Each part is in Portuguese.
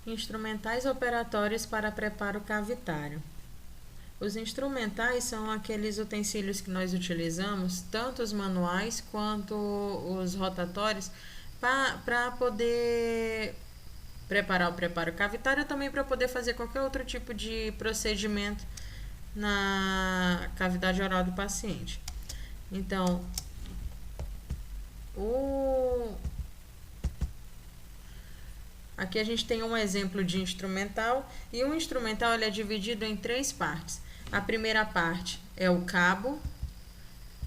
Instrumentais operatórios para preparo cavitário. Os instrumentais são aqueles utensílios que nós utilizamos, tanto os manuais quanto os rotatórios, para poder preparar o preparo cavitário, também para poder fazer qualquer outro tipo de procedimento na cavidade oral do paciente. Então, aqui a gente tem um exemplo de instrumental, e o instrumental ele é dividido em três partes. A primeira parte é o cabo,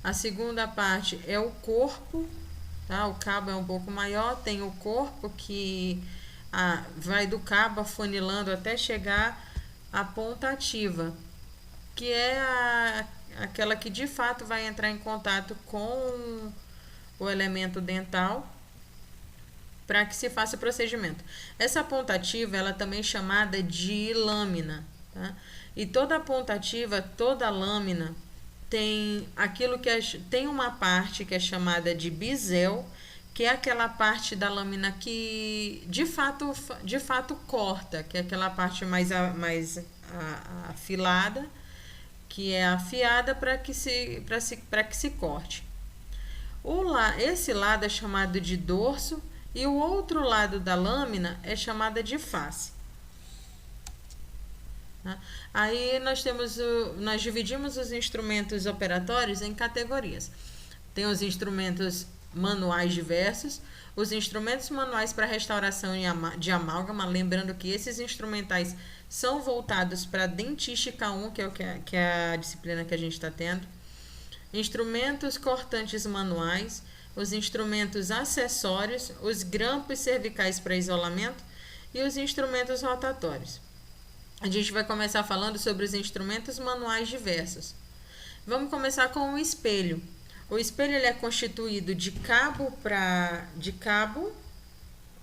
a segunda parte é o corpo, tá? O cabo é um pouco maior, tem o corpo que vai do cabo afunilando até chegar à ponta ativa, que é aquela que de fato vai entrar em contato com o elemento dental para que se faça o procedimento. Essa ponta ativa, ela também é chamada de lâmina, tá? E toda ponta ativa, toda lâmina tem aquilo que tem uma parte que é chamada de bisel, que é aquela parte da lâmina que de fato corta, que é aquela parte mais afilada, que é afiada para que se corte. Esse lado é chamado de dorso e o outro lado da lâmina é chamada de face. Aí nós dividimos os instrumentos operatórios em categorias. Tem os instrumentos manuais diversos, os instrumentos manuais para restauração de amálgama, lembrando que esses instrumentais são voltados para dentística 1, que é a disciplina que a gente está tendo. Instrumentos cortantes manuais, os instrumentos acessórios, os grampos cervicais para isolamento e os instrumentos rotatórios. A gente vai começar falando sobre os instrumentos manuais diversos. Vamos começar com o espelho. O espelho ele é constituído de cabo,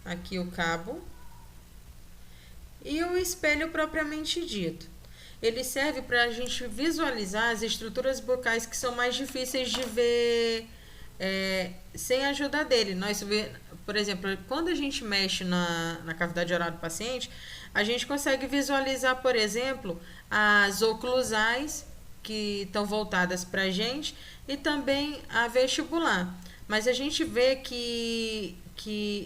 aqui o cabo, e o espelho propriamente dito. Ele serve para a gente visualizar as estruturas bucais que são mais difíceis de ver sem a ajuda dele. Por exemplo, quando a gente mexe na cavidade oral do paciente, a gente consegue visualizar, por exemplo, as oclusais, que estão voltadas para a gente, e também a vestibular. Mas a gente vê que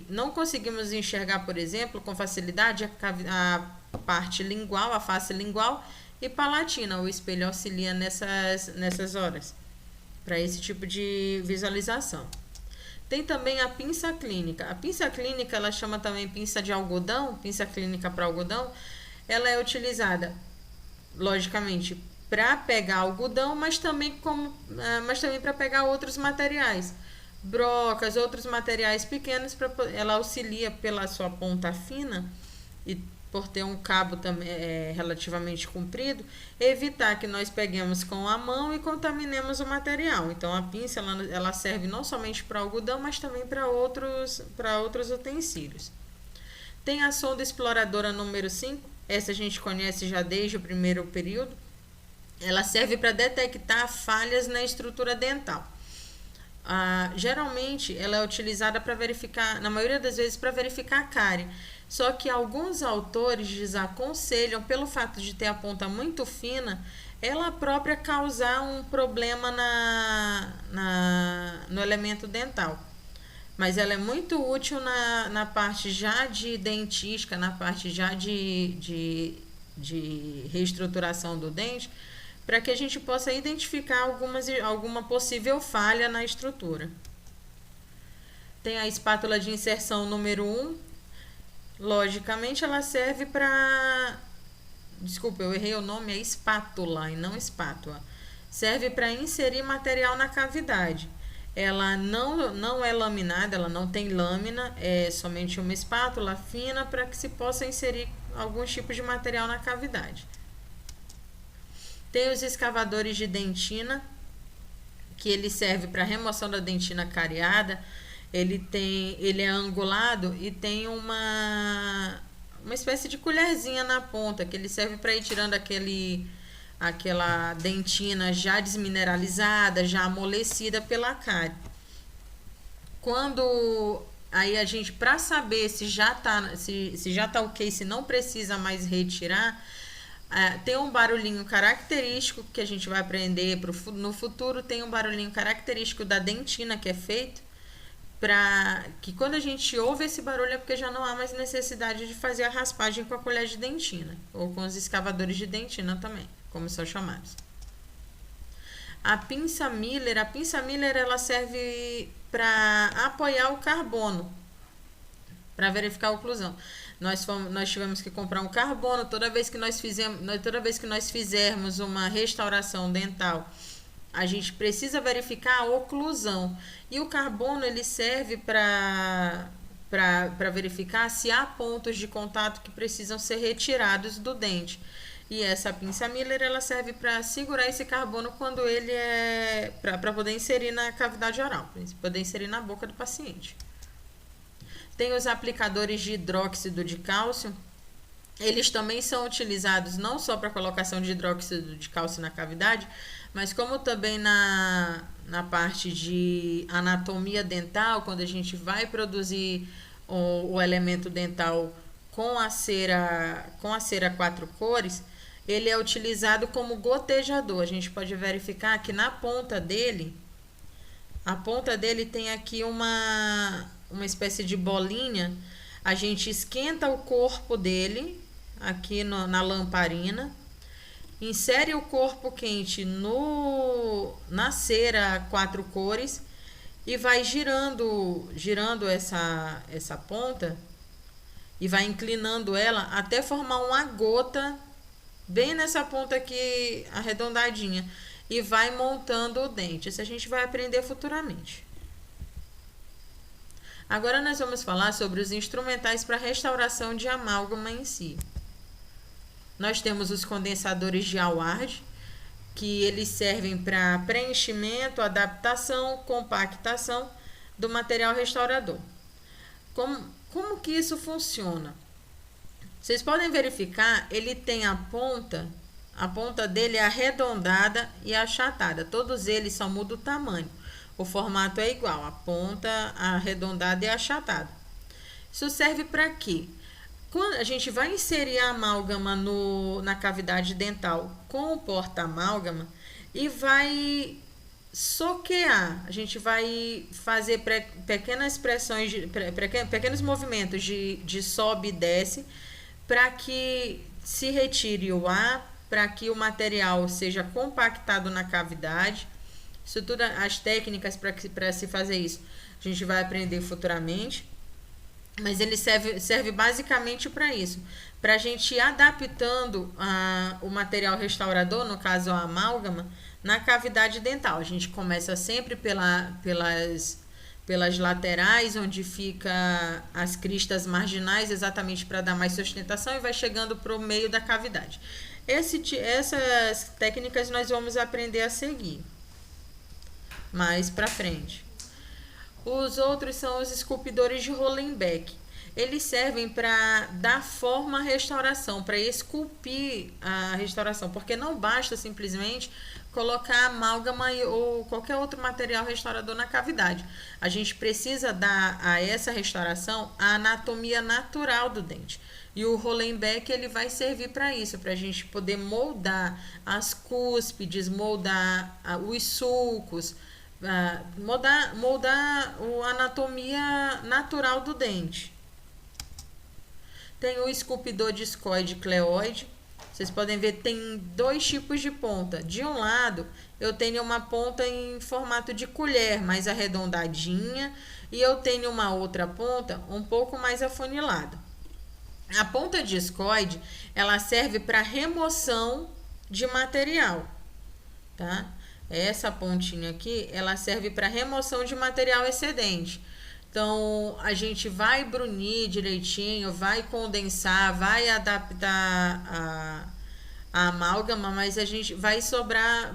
não conseguimos enxergar, por exemplo, com facilidade a parte lingual, a face lingual e palatina. O espelho auxilia nessas horas, para esse tipo de visualização. Tem também a pinça clínica. A pinça clínica, ela chama também pinça de algodão, pinça clínica para algodão. Ela é utilizada, logicamente, para pegar algodão, mas também para pegar outros materiais, brocas, outros materiais pequenos. Ela auxilia pela sua ponta fina e por ter um cabo também relativamente comprido, evitar que nós peguemos com a mão e contaminemos o material. Então a pinça ela serve não somente para algodão, mas também para outros utensílios. Tem a sonda exploradora número 5, essa a gente conhece já desde o primeiro período. Ela serve para detectar falhas na estrutura dental. Geralmente ela é utilizada para verificar, na maioria das vezes, para verificar a cárie. Só que alguns autores desaconselham, pelo fato de ter a ponta muito fina, ela própria causar um problema no elemento dental. Mas ela é muito útil na parte já de dentística, na parte já de reestruturação do dente, para que a gente possa identificar alguma possível falha na estrutura. Tem a espátula de inserção número 1. Logicamente, ela serve para... Desculpa, eu errei o nome, é espátula e não espátula. Serve para inserir material na cavidade. Ela não é laminada, ela não tem lâmina, é somente uma espátula fina para que se possa inserir alguns tipos de material na cavidade. Tem os escavadores de dentina, que ele serve para remoção da dentina cariada. Ele é angulado e tem uma espécie de colherzinha na ponta, que ele serve para ir tirando aquela dentina já desmineralizada, já amolecida pela cárie. Quando Aí a gente, para saber se já tá ok, se não precisa mais retirar, tem um barulhinho característico que a gente vai aprender no futuro. Tem um barulhinho característico da dentina que é feito para que quando a gente ouve esse barulho é porque já não há mais necessidade de fazer a raspagem com a colher de dentina ou com os escavadores de dentina também, como são chamados. A pinça Miller ela serve para apoiar o carbono, para verificar a oclusão. Nós tivemos que comprar um carbono toda vez que nós fizermos uma restauração dental. A gente precisa verificar a oclusão. E o carbono ele serve para verificar se há pontos de contato que precisam ser retirados do dente. E essa pinça Miller ela serve para segurar esse carbono quando ele é para poder inserir na cavidade oral, para poder inserir na boca do paciente. Tem os aplicadores de hidróxido de cálcio. Eles também são utilizados não só para colocação de hidróxido de cálcio na cavidade, mas como também na parte de anatomia dental, quando a gente vai produzir o elemento dental com a cera 4 cores, ele é utilizado como gotejador. A gente pode verificar que na ponta dele, tem aqui uma espécie de bolinha. A gente esquenta o corpo dele aqui na lamparina, insere o corpo quente na cera 4 cores e vai girando essa ponta e vai inclinando ela até formar uma gota bem nessa ponta aqui arredondadinha e vai montando o dente. Isso a gente vai aprender futuramente. Agora nós vamos falar sobre os instrumentais para restauração de amálgama em si. Nós temos os condensadores de Howard, que eles servem para preenchimento, adaptação, compactação do material restaurador. Como que isso funciona? Vocês podem verificar, ele tem a ponta dele é arredondada e achatada. Todos eles só mudam o tamanho. O formato é igual, a ponta arredondada e achatada. Isso serve para quê? Quando a gente vai inserir a amálgama na cavidade dental com o porta-amálgama e vai soquear, a gente vai fazer pequenas pressões, pequenos movimentos de sobe e desce para que se retire o ar, para que o material seja compactado na cavidade. Isso tudo, as técnicas para se fazer isso, a gente vai aprender futuramente. Mas ele serve basicamente para isso, para a gente ir adaptando o material restaurador, no caso a amálgama, na cavidade dental. A gente começa sempre pelas laterais, onde fica as cristas marginais, exatamente para dar mais sustentação, e vai chegando para o meio da cavidade. Essas técnicas nós vamos aprender a seguir mais para frente. Os outros são os esculpidores de Hollenbeck. Eles servem para dar forma à restauração, para esculpir a restauração, porque não basta simplesmente colocar amálgama ou qualquer outro material restaurador na cavidade. A gente precisa dar a essa restauração a anatomia natural do dente. E o Hollenbeck ele vai servir para isso, para a gente poder moldar as cúspides, moldar os sulcos, moldar a anatomia natural do dente. Tem o esculpidor discoide cleoide. Vocês podem ver, tem dois tipos de ponta. De um lado, eu tenho uma ponta em formato de colher, mais arredondadinha, e eu tenho uma outra ponta um pouco mais afunilada. A ponta discoide, ela serve para remoção de material, tá? Essa pontinha aqui, ela serve para remoção de material excedente. Então, a gente vai brunir direitinho, vai condensar, vai adaptar a amálgama, mas a gente vai sobrar,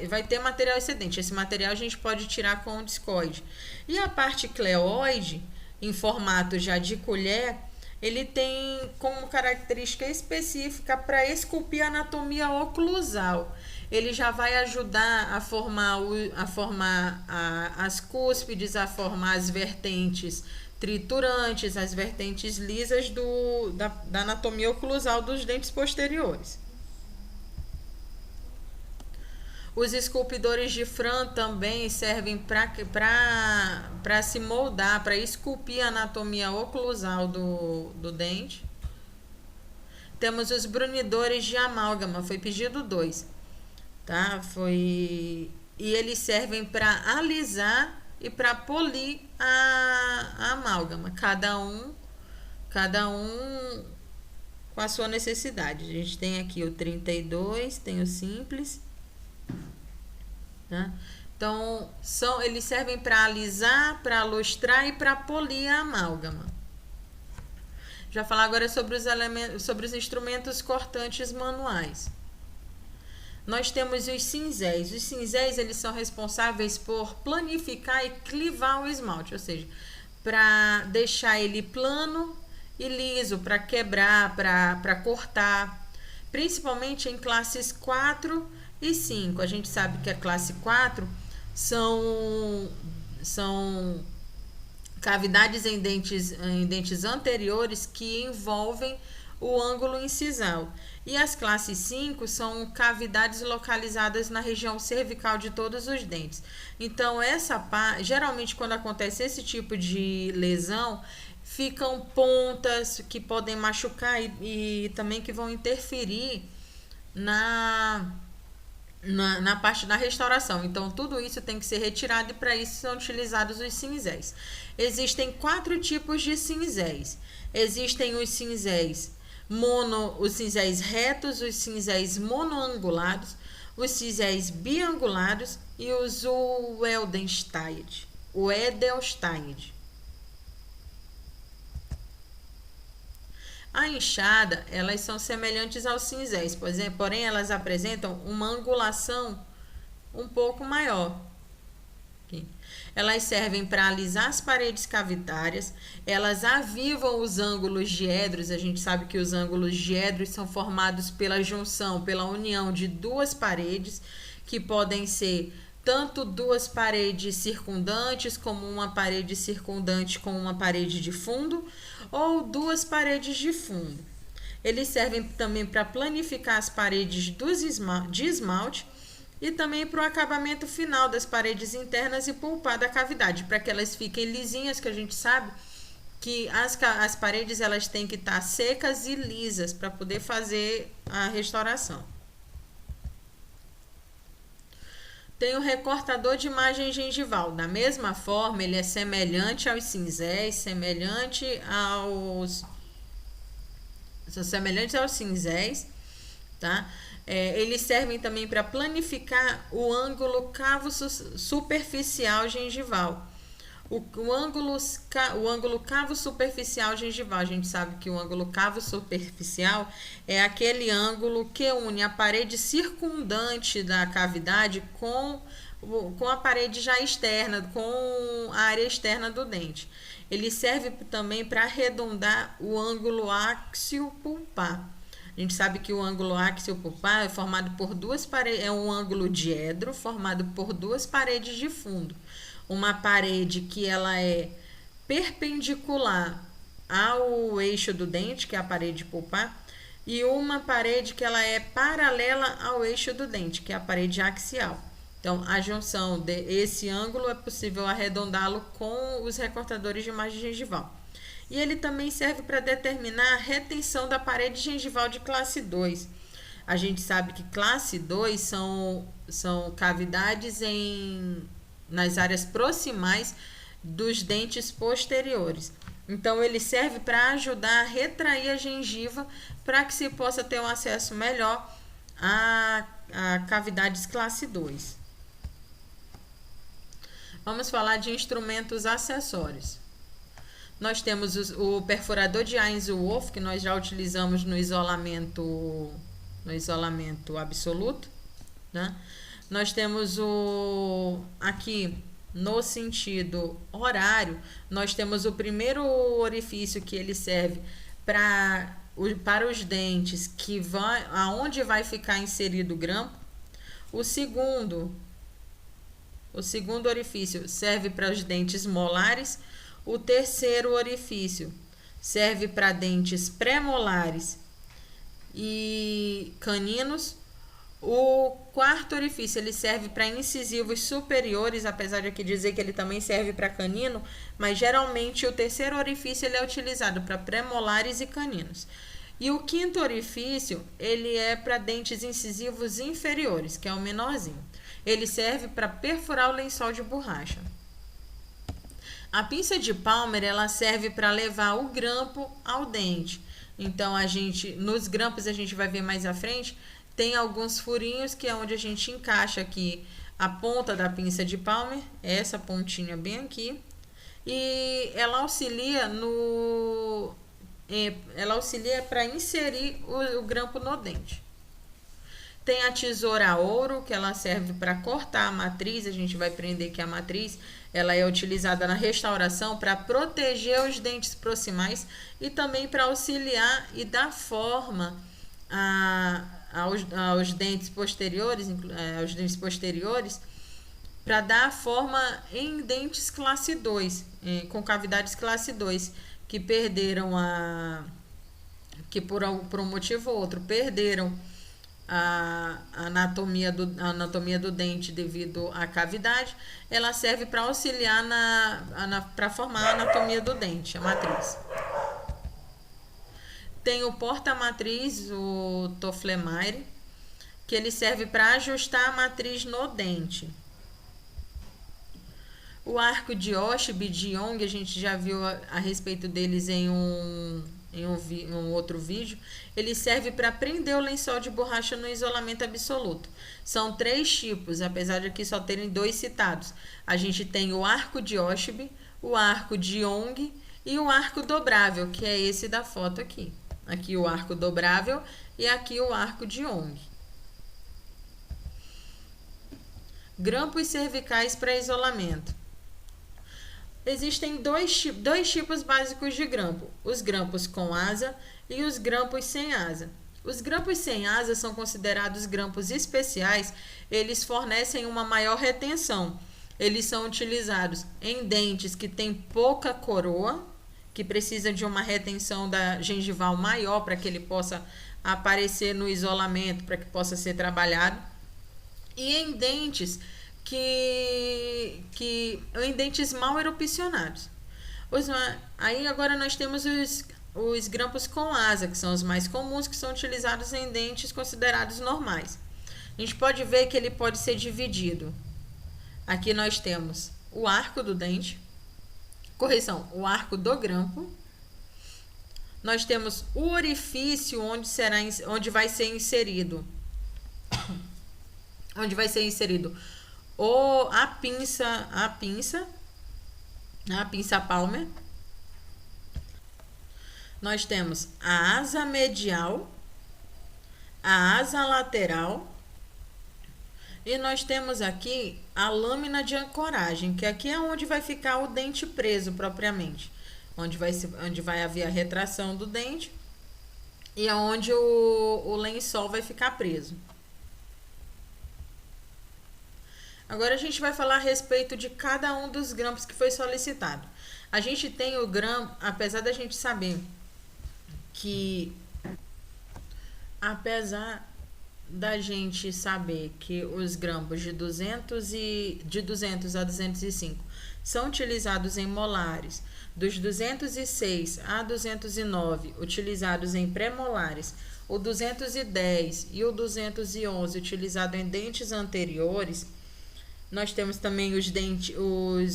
vai ter material excedente. Esse material a gente pode tirar com o discoide. E a parte cleoide, em formato já de colher, ele tem como característica específica para esculpir a anatomia oclusal. Ele já vai ajudar a formar as cúspides, a formar as vertentes triturantes, as vertentes lisas da anatomia oclusal dos dentes posteriores. Os esculpidores de Fran também servem para se moldar, para esculpir a anatomia oclusal do dente. Temos os brunidores de amálgama, foi pedido 2, tá? E eles servem para alisar e para polir a amálgama, cada um com a sua necessidade. A gente tem aqui o 32, tem o simples, né? Então, eles servem para alisar, para lustrar e para polir a amálgama. Já falar agora sobre os instrumentos cortantes manuais. Nós temos os cinzéis. Os cinzéis, eles são responsáveis por planificar e clivar o esmalte, ou seja, para deixar ele plano e liso, para quebrar, para cortar, principalmente em classes 4 e 5. A gente sabe que a classe 4 são cavidades em dentes anteriores que envolvem o ângulo incisal. E as classes 5 são cavidades localizadas na região cervical de todos os dentes. Então, geralmente, quando acontece esse tipo de lesão, ficam pontas que podem machucar e também que vão interferir na parte da restauração. Então, tudo isso tem que ser retirado e para isso são utilizados os cinzéis. Existem 4 tipos de cinzéis. Existem os cinzéis os cinzéis retos, os cinzéis monoangulados, os cinzéis biangulados e os Edelstein. A enxada, elas são semelhantes aos cinzéis, porém elas apresentam uma angulação um pouco maior. Aqui. Elas servem para alisar as paredes cavitárias, elas avivam os ângulos diedros. A gente sabe que os ângulos diedros são formados pela junção, pela união de 2 paredes, que podem ser tanto 2 paredes circundantes, como uma parede circundante com uma parede de fundo, ou 2 paredes de fundo. Eles servem também para planificar as paredes de esmalte e também para o acabamento final das paredes internas e pulpar da cavidade, para que elas fiquem lisinhas, que a gente sabe que as paredes elas têm que estar secas e lisas para poder fazer a restauração. Tem o recortador de margem gengival. Da mesma forma, ele é semelhante aos cinzéis, semelhantes aos cinzéis, tá? Eles servem também para planificar o ângulo cavo superficial gengival. O ângulo cavo superficial gengival, a gente sabe que o ângulo cavo superficial é aquele ângulo que une a parede circundante da cavidade com a parede já externa, com a área externa do dente. Ele serve também para arredondar o ângulo áxio-pulpar. A gente sabe que o ângulo áxio-pulpar é formado por 2 paredes, é um ângulo diedro formado por 2 paredes de fundo. Uma parede que ela é perpendicular ao eixo do dente, que é a parede pulpar, e uma parede que ela é paralela ao eixo do dente, que é a parede axial. Então, a junção desse ângulo é possível arredondá-lo com os recortadores de margem gengival. E ele também serve para determinar a retenção da parede gengival de classe 2. A gente sabe que classe 2 são cavidades nas áreas proximais dos dentes posteriores. Então, ele serve para ajudar a retrair a gengiva para que se possa ter um acesso melhor a cavidades classe 2. Vamos falar de instrumentos acessórios. Nós temos o perfurador de Ainsworth, que nós já utilizamos no isolamento absoluto, né? Nós temos aqui no sentido horário, nós temos o primeiro orifício que ele serve para os dentes, aonde vai ficar inserido o grampo. O segundo orifício serve para os dentes molares. O terceiro orifício serve para dentes pré-molares e caninos. O quarto orifício ele serve para incisivos superiores, apesar de aqui dizer que ele também serve para canino, mas geralmente o terceiro orifício ele é utilizado para pré-molares e caninos. E o quinto orifício ele é para dentes incisivos inferiores, que é o menorzinho. Ele serve para perfurar o lençol de borracha. A pinça de Palmer ela serve para levar o grampo ao dente. Então nos grampos a gente vai ver mais à frente, tem alguns furinhos que é onde a gente encaixa aqui a ponta da pinça de Palmer, essa pontinha bem aqui, e ela auxilia para inserir o grampo no dente. Tem a tesoura a ouro, que ela serve para cortar a matriz. A gente vai aprender que a matriz ela é utilizada na restauração para proteger os dentes proximais e também para auxiliar e dar forma aos dentes posteriores, para dar forma em dentes classe 2, com cavidades classe 2, que perderam que por um motivo ou outro perderam a anatomia do dente devido à cavidade. Ela serve para auxiliar para formar a anatomia do dente, a matriz. Tem o porta-matriz, o Tofflemire, que ele serve para ajustar a matriz no dente. O arco de Oshib e de Young, a gente já viu a respeito deles em um outro vídeo. Ele serve para prender o lençol de borracha no isolamento absoluto. São 3 tipos, apesar de aqui só terem 2 citados. A gente tem o arco de Oshib, o arco de Young e o arco dobrável, que é esse da foto aqui. Aqui o arco dobrável e aqui o arco de Young. Grampos cervicais para isolamento. Existem dois tipos básicos de grampo: os grampos com asa e os grampos sem asa. Os grampos sem asa são considerados grampos especiais. Eles fornecem uma maior retenção. Eles são utilizados em dentes que têm pouca coroa, que precisam de uma retenção da gengival maior para que ele possa aparecer no isolamento, para que possa ser trabalhado, e em dentes em dentes mal erupcionados. Aí agora nós temos os grampos com asa, que são os mais comuns, que são utilizados em dentes considerados normais. A gente pode ver que ele pode ser dividido. Aqui nós temos o arco do dente, o arco do grampo. Nós temos o orifício onde vai ser inserido a pinça Palmer. Nós temos a asa medial, a asa lateral, e nós temos aqui a lâmina de ancoragem, que aqui é onde vai ficar o dente preso propriamente, onde vai haver a retração do dente e é onde o lençol vai ficar preso. Agora a gente vai falar a respeito de cada um dos grampos que foi solicitado. A gente tem o grampo, apesar da gente saber que os grampos de 200 a 205 são utilizados em molares, dos 206 a 209 utilizados em pré-molares, o 210 e o 211 utilizado em dentes anteriores. Nós temos também os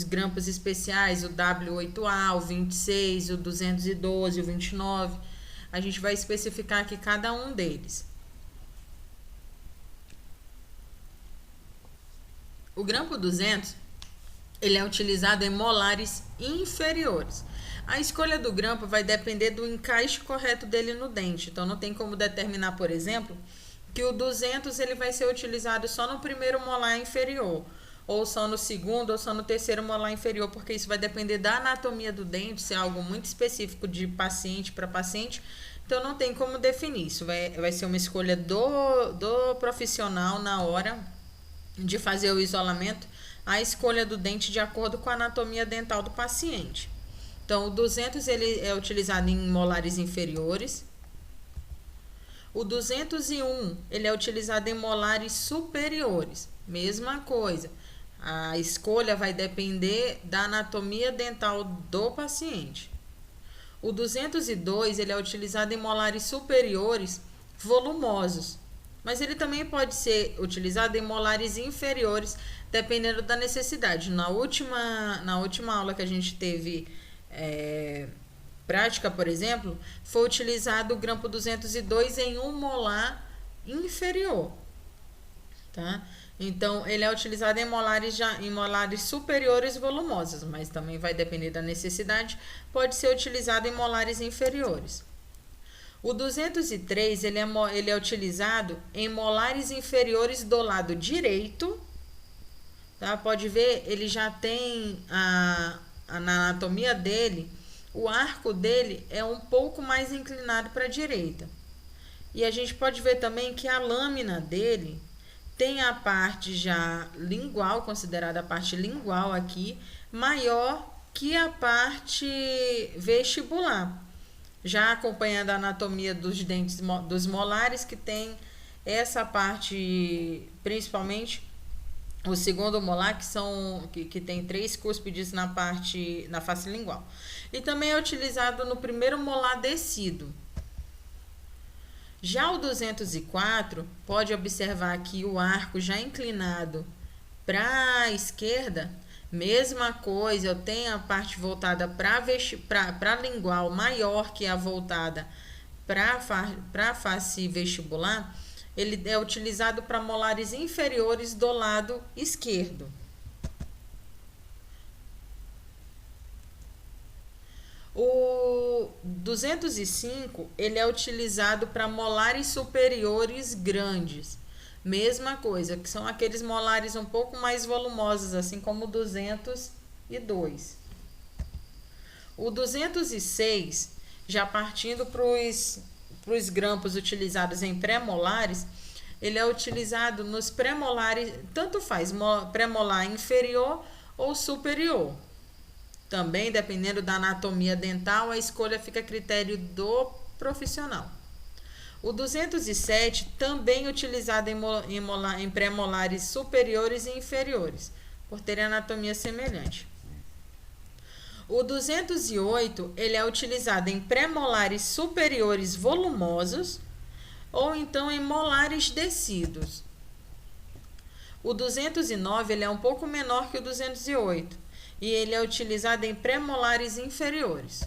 grampos especiais, o W8A, o 26, o 212, o 29. A gente vai especificar aqui cada um deles. O grampo 200, ele é utilizado em molares inferiores. A escolha do grampo vai depender do encaixe correto dele no dente. Então, não tem como determinar, por exemplo, que o 200 ele vai ser utilizado só no primeiro molar inferior, ou só no segundo, ou só no terceiro molar inferior, porque isso vai depender da anatomia do dente, se é algo muito específico de paciente para paciente. Então, não tem como definir isso. Vai ser uma escolha do profissional na hora de fazer o isolamento, a escolha do dente de acordo com a anatomia dental do paciente. Então, o 200 ele é utilizado em molares inferiores. O 201 ele é utilizado em molares superiores. Mesma coisa. A escolha vai depender da anatomia dental do paciente. O 202 ele é utilizado em molares superiores volumosos, mas ele também pode ser utilizado em molares inferiores, dependendo da necessidade. Na última aula que a gente teve prática, por exemplo, foi utilizado o grampo 202 em um molar inferior, tá? Então, ele é utilizado em molares superiores volumosos, mas também vai depender da necessidade, pode ser utilizado em molares inferiores. O 203, ele é utilizado em molares inferiores do lado direito, tá? Pode ver, ele já tem na anatomia dele, o arco dele é um pouco mais inclinado para a direita. E a gente pode ver também que a lâmina dele tem a parte já lingual, considerada a parte lingual aqui, maior que a parte vestibular. Já acompanhando a anatomia dos dentes dos molares, que tem essa parte, principalmente o segundo molar, que tem 3 cúspides na face lingual. E também é utilizado no primeiro molar descido. Já o 204, pode observar aqui o arco já inclinado para a esquerda. Mesma coisa, eu tenho a parte voltada para a lingual maior que a voltada para a face vestibular. Ele é utilizado para molares inferiores do lado esquerdo. O 205, ele é utilizado para molares superiores grandes. Mesma coisa, que são aqueles molares um pouco mais volumosos, assim como o 202. O 206, já partindo para os grampos utilizados em pré-molares, ele é utilizado nos pré-molares, tanto faz pré-molar inferior ou superior. Também, dependendo da anatomia dental, a escolha fica a critério do profissional. O 207 também utilizado em pré-molares superiores e inferiores, por ter anatomia semelhante. O 208 ele é utilizado em pré-molares superiores volumosos ou então em molares descidos. O 209 ele é um pouco menor que o 208 e ele é utilizado em pré-molares inferiores.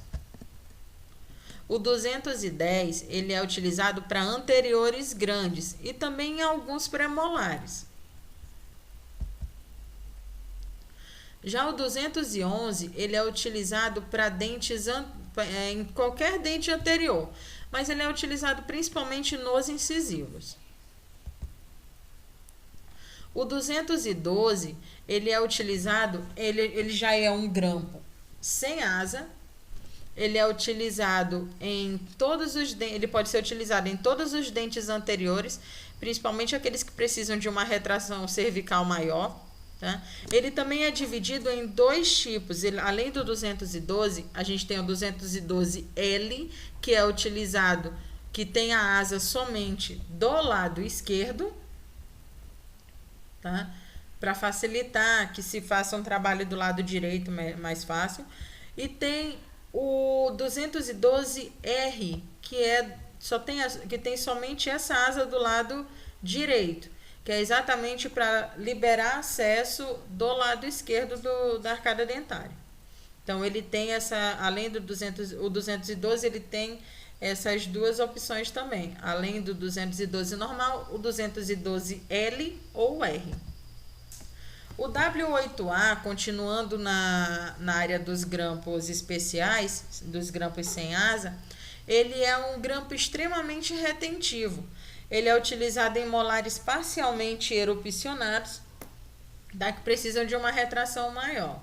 O 210 ele é utilizado para anteriores grandes e também em alguns pré-molares. Já o 211 ele é utilizado para dentes em qualquer dente anterior, mas ele é utilizado principalmente nos incisivos. O 212 ele é utilizado, ele já é um grampo sem asa. Ele é utilizado em todos os dentes, ele pode ser utilizado em todos os dentes anteriores, principalmente aqueles que precisam de uma retração cervical maior, tá? Ele também é dividido em 2 tipos. Além do 212, a gente tem o 212L, que é utilizado, que tem a asa somente do lado esquerdo, tá? Para facilitar que se faça um trabalho do lado direito mais fácil. E tem o 212R, que tem somente essa asa do lado direito, que é exatamente para liberar acesso do lado esquerdo da arcada dentária. Então, ele tem além do 212, ele tem essas 2 opções também. Além do 212 normal, o 212L ou R. O W8A, continuando na área dos grampos especiais, dos grampos sem asa, ele é um grampo extremamente retentivo. Ele é utilizado em molares parcialmente erupcionados, que precisam de uma retração maior.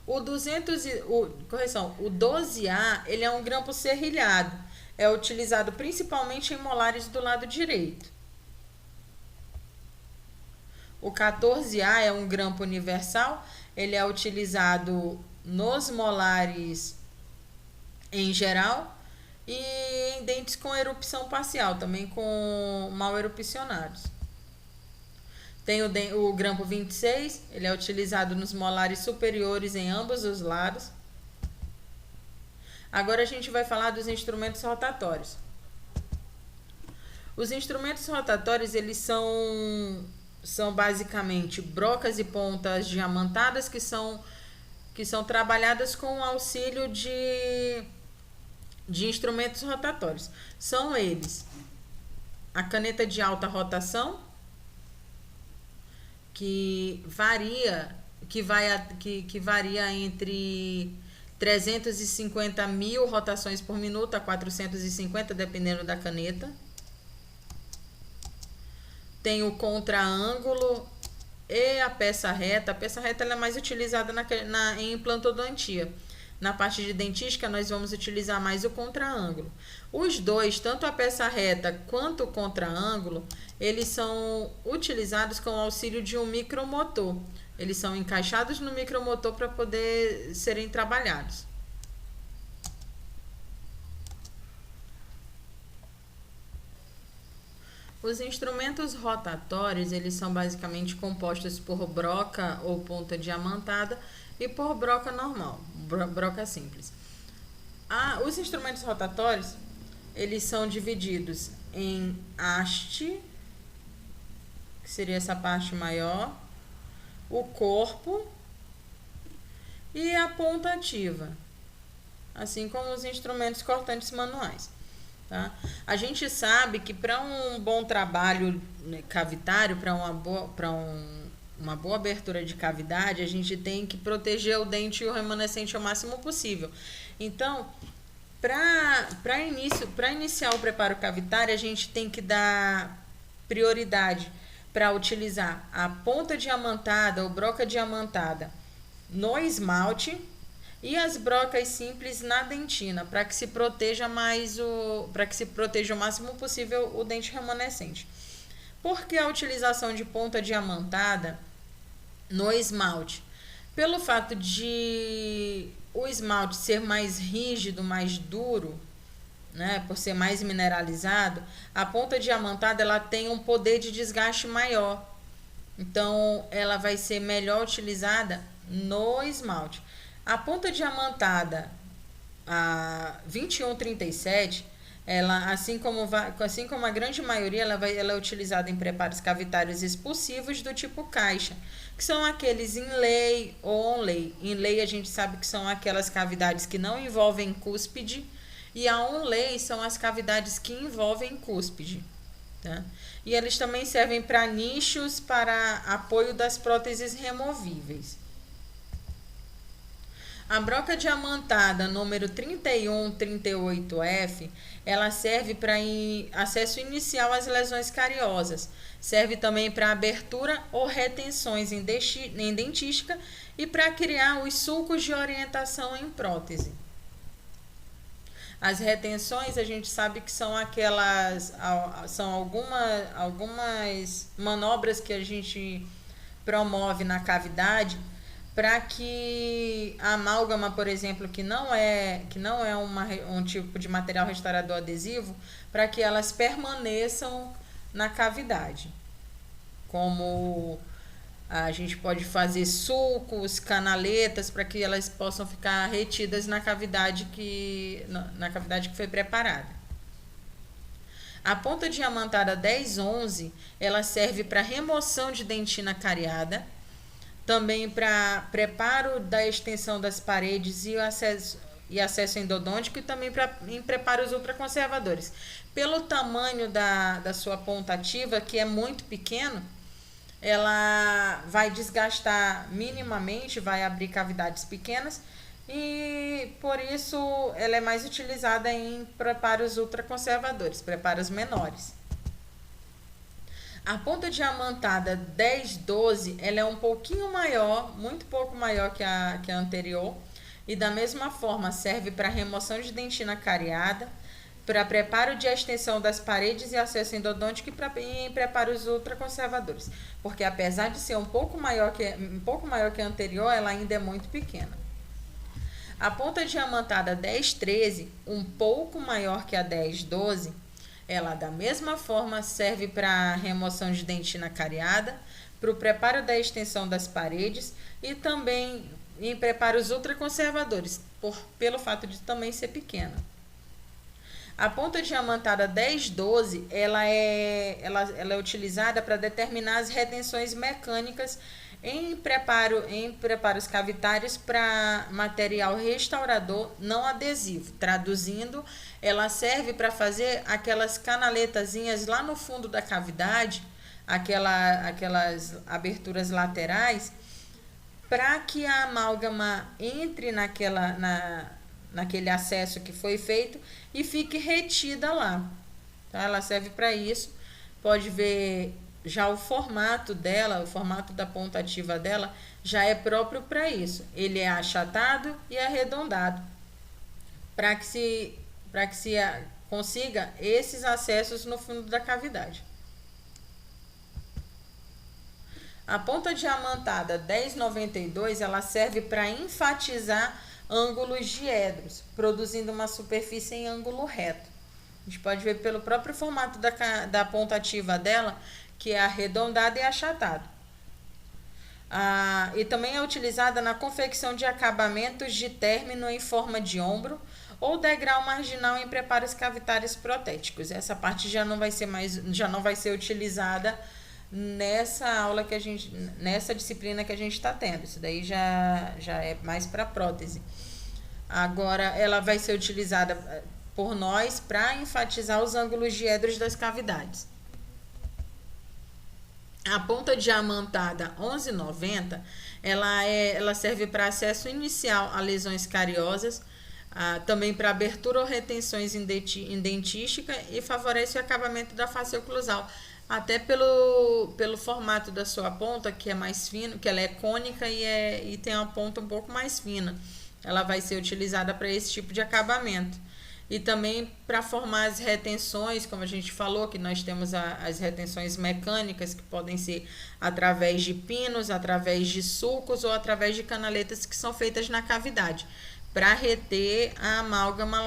O 12A, ele é um grampo serrilhado. É utilizado principalmente em molares do lado direito. O 14A é um grampo universal, ele é utilizado nos molares em geral e em dentes com erupção parcial, também com mal erupcionados. Tem o grampo 26, ele é utilizado nos molares superiores em ambos os lados. Agora a gente vai falar dos instrumentos rotatórios. Os instrumentos rotatórios, eles são basicamente brocas e pontas diamantadas que são trabalhadas com o auxílio de instrumentos rotatórios. São eles: a caneta de alta rotação, que varia entre 350.000 rotações por minuto a 450, dependendo da caneta. Tem o contra-ângulo e a peça reta. A peça reta ela é mais utilizada em implantodontia. Na parte de dentística, nós vamos utilizar mais o contra-ângulo. Os dois, tanto a peça reta quanto o contra-ângulo, eles são utilizados com o auxílio de um micromotor. Eles são encaixados no micromotor para poder serem trabalhados. Os instrumentos rotatórios, eles são basicamente compostos por broca ou ponta diamantada e por broca normal, broca simples. Os instrumentos rotatórios, eles são divididos em haste, que seria essa parte maior, o corpo e a ponta ativa, assim como os instrumentos cortantes manuais. Tá? A gente sabe que para um bom trabalho, né, cavitário, para uma boa abertura de cavidade, a gente tem que proteger o dente e o remanescente ao máximo possível. Então, para iniciar o preparo cavitário, a gente tem que dar prioridade para utilizar a ponta diamantada ou broca diamantada no esmalte e as brocas simples na dentina, para que se proteja o máximo possível o dente remanescente. Por que a utilização de ponta diamantada no esmalte? Pelo fato de o esmalte ser mais rígido, mais duro, né, por ser mais mineralizado, a ponta diamantada ela tem um poder de desgaste maior. Então, ela vai ser melhor utilizada no esmalte. A ponta diamantada, a 2137, ela, assim como a grande maioria, ela é utilizada em preparos cavitários expulsivos do tipo caixa, que são aqueles inlay ou onlay. Inlay a gente sabe que são aquelas cavidades que não envolvem cúspide, e a onlay são as cavidades que envolvem cúspide. Tá? E eles também servem para nichos para apoio das próteses removíveis. A broca diamantada número 3138F, ela serve para acesso inicial às lesões cariosas. Serve também para abertura ou retenções em dentística e para criar os sulcos de orientação em prótese. As retenções a gente sabe que são algumas manobras que a gente promove na cavidade para que a amálgama, por exemplo, que não é um tipo de material restaurador adesivo, para que elas permaneçam na cavidade. Como a gente pode fazer sulcos, canaletas, para que elas possam ficar retidas na cavidade que foi preparada. A ponta diamantada 1011, ela serve para remoção de dentina cariada, também para preparo da extensão das paredes e acesso endodôntico, e também em preparos ultraconservadores. Pelo tamanho da sua ponta ativa, que é muito pequeno, ela vai desgastar minimamente, vai abrir cavidades pequenas, e por isso ela é mais utilizada em preparos ultraconservadores, preparos menores. A ponta diamantada 1012, ela é um pouquinho maior, muito pouco maior que a anterior, e da mesma forma serve para remoção de dentina cariada, para preparo de extensão das paredes e acesso endodôntico e em preparos ultraconservadores, porque apesar de ser um pouco maior que a anterior, ela ainda é muito pequena. A ponta diamantada 1013, um pouco maior que a 1012, ela da mesma forma serve para remoção de dentina cariada, para o preparo da extensão das paredes e também em preparos ultraconservadores, pelo fato de também ser pequena. A ponta diamantada 1012, ela é utilizada para determinar as retenções mecânicas em preparos cavitários para material restaurador não adesivo. Traduzindo, ela serve para fazer aquelas canaletazinhas lá no fundo da cavidade, aquelas aberturas laterais, para que a amálgama entre naquele acesso que foi feito e fique retida lá. Tá? Ela serve para isso. Pode ver já o formato dela, o formato da ponta ativa dela já é próprio para isso. Ele é achatado e arredondado para que se consiga esses acessos no fundo da cavidade. A ponta diamantada 1092, ela serve para enfatizar ângulos diedros, produzindo uma superfície em ângulo reto. A gente pode ver pelo próprio formato da ponta ativa dela, que é arredondado e achatado. E também é utilizada na confecção de acabamentos de término em forma de ombro ou degrau marginal em preparos cavitários protéticos. Essa parte já não vai ser utilizada nessa disciplina que a gente está tendo. Isso daí já é mais para prótese. Agora ela vai ser utilizada por nós para enfatizar os ângulos diedros das cavidades. A ponta diamantada 1190, ela serve para acesso inicial a lesões cariosas, também para abertura ou retenções em dentística e favorece o acabamento da face oclusal. Até pelo formato da sua ponta, que é mais fino, que ela é cônica e tem uma ponta um pouco mais fina. Ela vai ser utilizada para esse tipo de acabamento. E também para formar as retenções, como a gente falou, que nós temos as retenções mecânicas, que podem ser através de pinos, através de sulcos ou através de canaletas que são feitas na cavidade, para reter a amálgama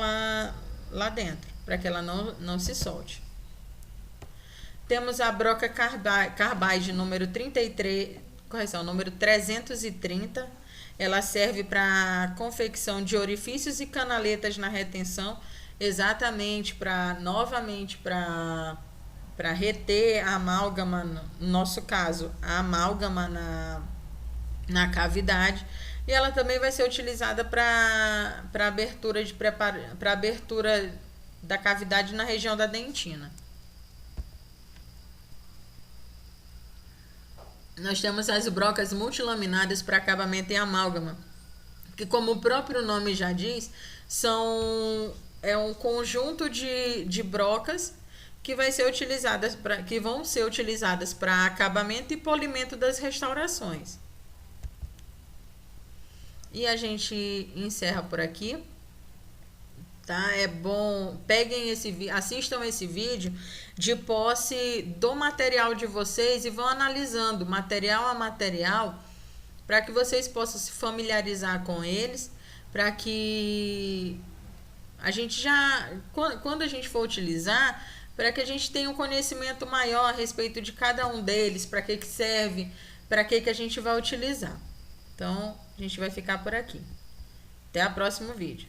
lá dentro, para que ela não se solte. Temos a broca carbide número 330. Ela serve para confecção de orifícios e canaletas na retenção, exatamente novamente para reter a amálgama, no nosso caso, a amálgama na cavidade. E ela também vai ser utilizada para abertura da cavidade na região da dentina. Nós temos as brocas multilaminadas para acabamento em amálgama, que, como o próprio nome já diz, é um conjunto de brocas que vão ser utilizadas para acabamento e polimento das restaurações. E a gente encerra por aqui. Tá? É bom, assistam esse vídeo de posse do material de vocês e vão analisando material a material para que vocês possam se familiarizar com eles, para que a gente quando a gente for utilizar, para que a gente tenha um conhecimento maior a respeito de cada um deles, para que serve, para que a gente vai utilizar. Então, a gente vai ficar por aqui. Até o próximo vídeo.